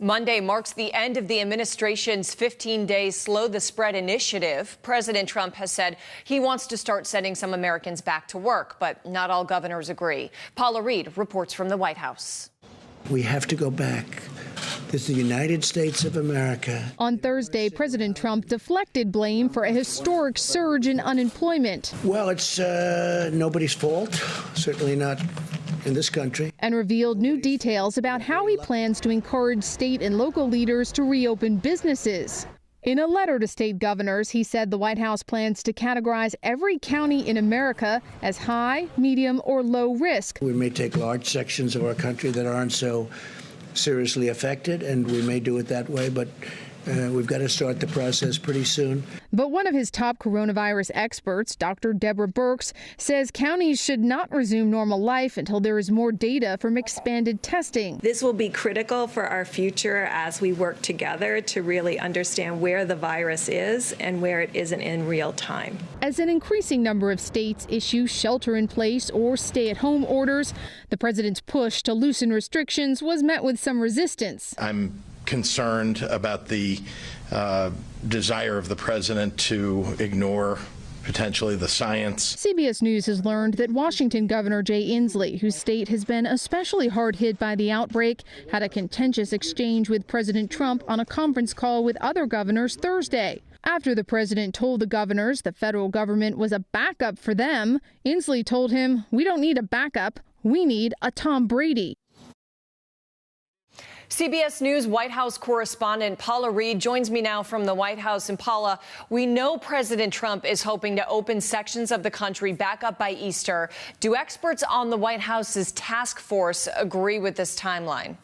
Monday marks the end of the administration's 15-day Slow the Spread initiative. President Trump has said he wants to start sending some Americans back to work, but not all governors agree. Paula Reid reports from the White House. We have to go back. This is the United States of America. On Thursday, President Trump deflected blame for a historic surge in unemployment. Well, it's nobody's fault, certainly not in this country. And revealed new details about how he plans to encourage state and local leaders to reopen businesses. In a letter to state governors, he said the White House plans to categorize every county in America as high, medium, or low risk. We may take large sections of our country that aren't so seriously affected, and we may do it that way, but we've got to start the process pretty soon. But one of his top coronavirus experts, Dr. Deborah Birx, says counties should not resume normal life until there is more data from expanded testing. This will be critical for our future as we work together to really understand where the virus is and where it isn't in real time. As an increasing number of states issue shelter-in-place or stay-at-home orders, the president's push to loosen restrictions was met with some resistance. I'm concerned about the desire of the president to ignore potentially the science. CBS News has learned that Washington Governor Jay Inslee, whose state has been especially hard hit by the outbreak, had a contentious exchange with President Trump on a conference call with other governors Thursday. After the president told the governors the federal government was a backup for them, Inslee told him, "We don't need a backup. We need a Tom Brady." CBS News White House correspondent Paula Reid joins me now from the White House. And Paula, we know President Trump is hoping to open sections of the country back up by Easter. Do experts on the White House's task force agree with this timeline?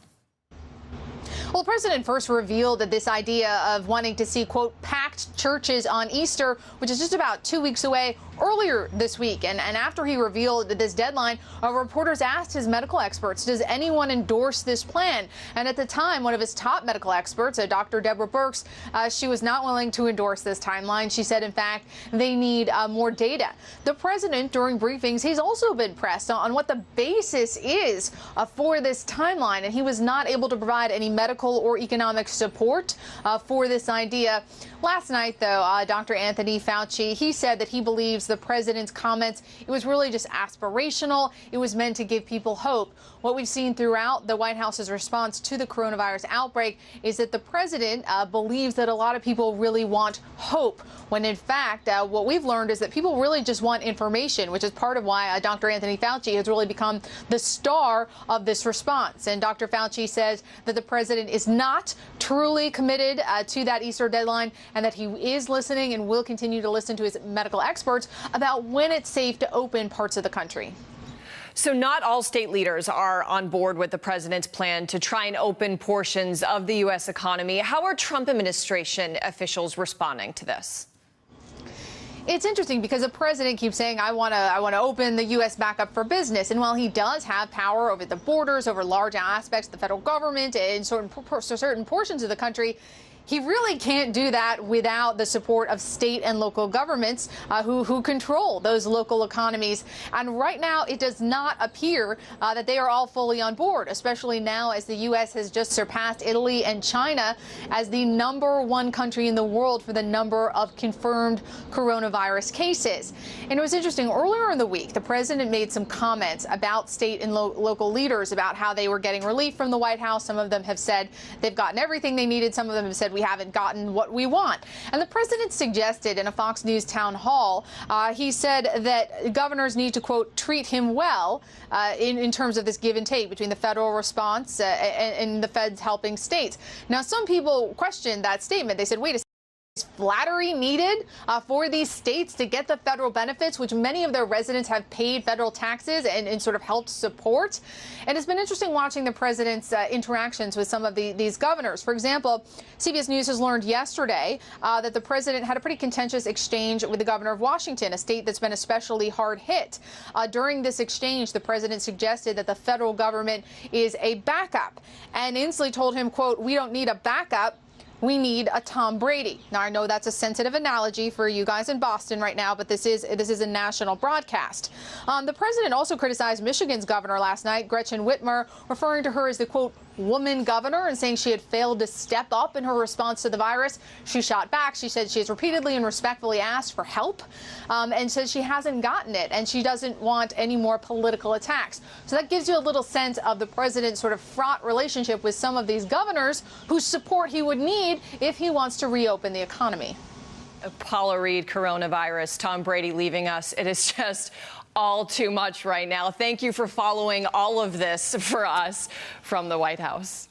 Well, the president first revealed that this idea of wanting to see, quote, packed churches on Easter, which is just about 2 weeks away, earlier this week. And after he revealed this deadline, reporters asked his medical experts, does anyone endorse this plan? And at the time, one of his top medical experts, Dr. Deborah Birx, she was not willing to endorse this timeline. She said, in fact, they need more data. The president, during briefings, he's also been pressed on what the basis is for this timeline. And he was not able to provide any medical or economic support for this idea. Last night, though, Dr. Anthony Fauci, he said that he believes the president's comments, it was really just aspirational. It was meant to give people hope. What we've seen throughout the White House's response to the coronavirus outbreak is that the president believes that a lot of people really want hope, when in fact, what we've learned is that people really just want information, which is part of why Dr. Anthony Fauci has really become the star of this response. And Dr. Fauci says that the president is not truly committed to that Easter deadline, and that he is listening and will continue to listen to his medical experts about when it's safe to open parts of the country. So not all state leaders are on board with the president's plan to try and open portions of the U.S. economy. How are Trump administration officials responding to this? It's interesting because the president keeps saying, I want to open the U.S. back up for business. And while he does have power over the borders, over large aspects of the federal government and certain portions of the country, he really can't do that without the support of state and local governments who control those local economies. And right now, it does not appear that they are all fully on board, especially now as the U.S. has just surpassed Italy and China as the #1 country in the world for the number of confirmed coronavirus cases. And it was interesting, earlier in the week, the president made some comments about state and local leaders about how they were getting relief from the White House. Some of them have said they've gotten everything they needed. Some of them have said we haven't gotten what we want. And the president suggested in a Fox News town hall, he said that governors need to, quote, treat him well in terms of this give and take between the federal response and the feds helping states. Now, some people questioned that statement. They said, wait a second. Is flattery needed for these states to get the federal benefits, which many of their residents have paid federal taxes and sort of helped support? And it's been interesting watching the president's interactions with some of these governors. For example, CBS News has learned yesterday that the president had a pretty contentious exchange with the governor of Washington, a state that's been especially hard hit. During this exchange, the president suggested that the federal government is a backup. And Inslee told him, quote, we don't need a backup. We need a Tom Brady. Now, I know that's a sensitive analogy for you guys in Boston right now, but this is a national broadcast. The president also criticized Michigan's governor last night, Gretchen Whitmer, referring to her as the, quote, woman governor and saying she had failed to step up in her response to the virus. She shot back. She said she has repeatedly and respectfully asked for help and says she hasn't gotten it and she doesn't want any more political attacks. So that gives you a little sense of the president's sort of fraught relationship with some of these governors whose support he would need if he wants to reopen the economy. Paula Reid, coronavirus, Tom Brady leaving us. It is just all too much right now. Thank you for following all of this for us from the White House.